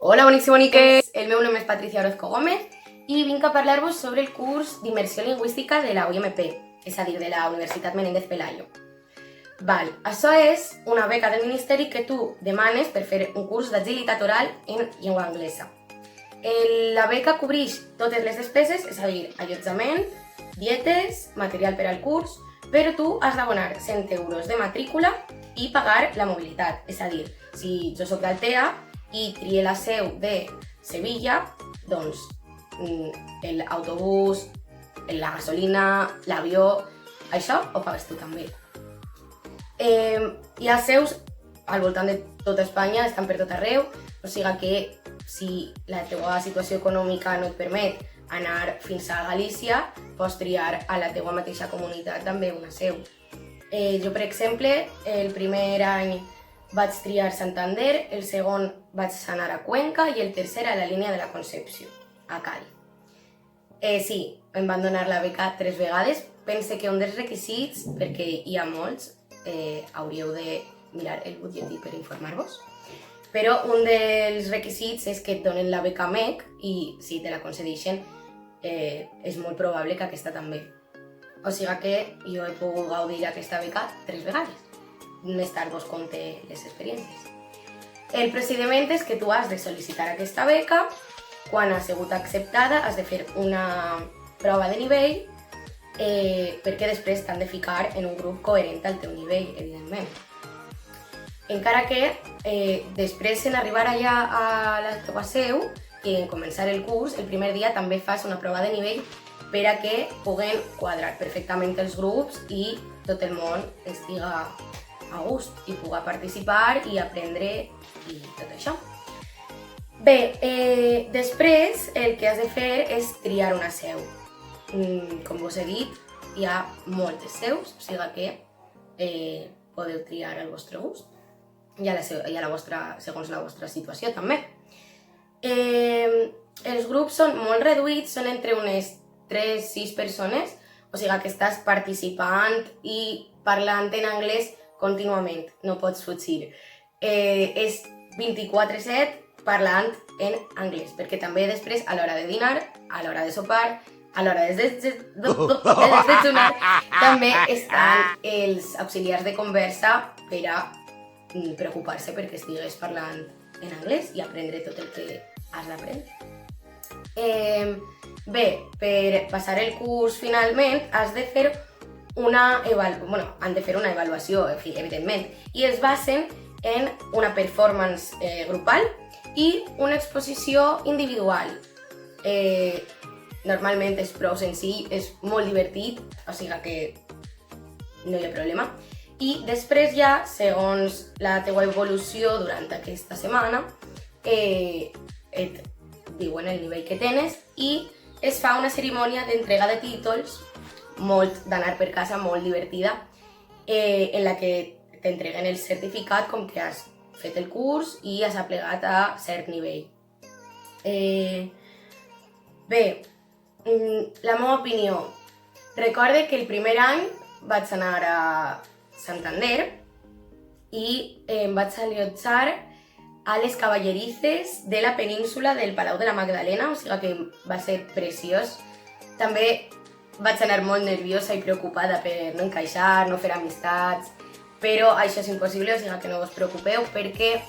Hola, bonics i boniques! El meu nom és Patricia Orozco Gómez i vinc a parlar-vos sobre el curs d'Immersió Lingüística de la UMP, és a dir, de la Universitat Menéndez Pelayo. Això és una beca del Ministeri que tu demanes per fer un curs d'agilitat oral en llengua anglesa. La beca cobreix totes les despeses, és a dir, allotjament, dietes, material per al curs, però tu has d'abonar 100 euros de matrícula i pagar la mobilitat. És a dir, si jo soc d'Altea i trie la seu de Sevilla, doncs l'autobús, la gasolina, l'avió, això ho pagues tu també. Hi ha seus al voltant de tota Espanya, estan per tot arreu, o sigui que si la teva situació econòmica no et permet anar fins a Galícia, pots triar a la teva mateixa comunitat també una seu. Jo, per exemple, el primer any vaig triar Santander, el segon vaig anar a Cuenca i el tercer a la línia de la Concepció, a Cádiz. Sí, em van donar la beca 3 vegades. Pense que un dels requisits, perquè hi ha molts, hauríeu de mirar el butlletí per informar-vos, però un dels requisits és que et donen la beca MEC i si te la concedeixen és molt probable que aquesta també. O sigui que jo he pogut gaudir d'aquesta beca 3 vegades. Més tard vos conté les experiències. El procediment és que tu has de sol·licitar aquesta beca, quan ha sigut acceptada has de fer una prova de nivell perquè després t'han de ficar en un grup coherent al teu nivell, evidentment. Encara que després en arribar allà a la teva seu i en començar el curs, el primer dia també fas una prova de nivell per a que puguen quadrar perfectament els grups i tot el món estiga a gust i pugui participar i aprendre i tot això. Bé, després el que has de fer és triar una seu. Com vos he dit, hi ha moltes seus, o sigui que podeu triar el vostre gust i segons la vostra situació també. Els grups són molt reduïts, són entre unes 3-6 persones, o sigui que estàs participant i parlant en anglès contínuament, no pots fugir. És 24/7 parlant en anglès, perquè també després a l'hora de dinar, a l'hora de sopar, a l'hora de desayunar, també estan els auxiliars de conversa per a preocupar-se perquè estigues parlant en anglès i aprendre tot el que has d'aprendre. Bé, per passar el curs finalment han de fer una avaluació, evidentment, i es basen en una performance grupal i una exposició individual. Normalment és prou senzill, és molt divertit, o sigui que no hi ha problema. I després ja, segons la teua evolució durant aquesta setmana, et diuen el nivell que tens i es fa una cerimònia d'entrega de títols molt d'anar per casa, molt divertida, en la que t'entreguen el certificat com que has fet el curs i has aplegat a cert nivell. Bé, la meva opinió. Recorde que el primer any vaig anar a Santander i em vaig allotjar a les Caballerices de la península del Palau de la Magdalena, o sigui que va ser preciós. També vaig anar molt nerviosa i preocupada per no encaixar, no fer amistats, però això és impossible, o sigui que no us preocupeu perquè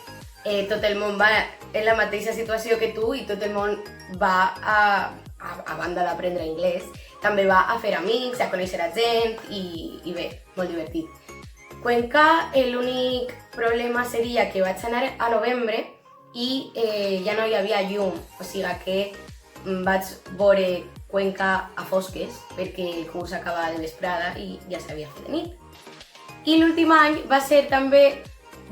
tot el món va en la mateixa situació que tu i tot el món va a banda d'aprendre anglès, també va a fer amics, a conèixer a gent i bé, molt divertit. Cuenca, l'únic problema seria que vaig anar a novembre i ja no hi havia llum, o sigui que vaig veure Cuenca a fosques perquè el curs acabava de vesprada i ja s'havia fet de nit. I l'últim any va ser també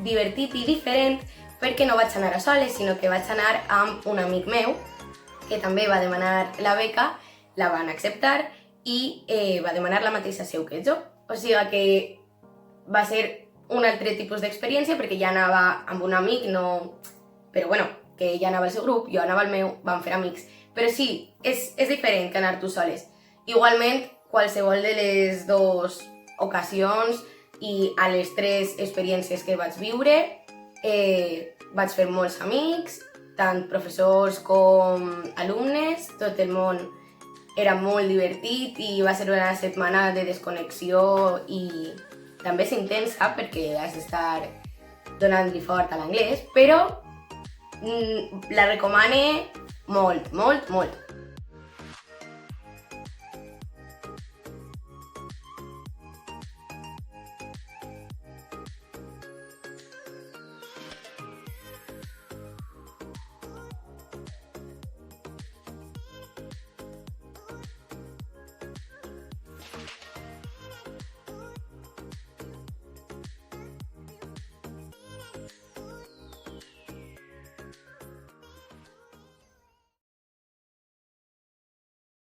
divertit i diferent perquè no vaig anar a soles, sinó que vaig anar amb un amic meu que també va demanar la beca, la van acceptar i va demanar la mateixa seu que jo. O sigui que va ser un altre tipus d'experiència perquè ja anava amb un amic, però bueno, que ja anava al seu grup, jo anava al meu, vam fer amics. Però sí, és diferent que anar tu soles. Igualment, qualsevol de les dues ocasions i a les 3 experiències que vaig viure, vaig fer molts amics tant professors com alumnes, tot el món era molt divertit i va ser una setmana de desconnexió i també és intensa perquè has d'estar donant-li fort a l'anglès, però la recomane molt, molt, molt.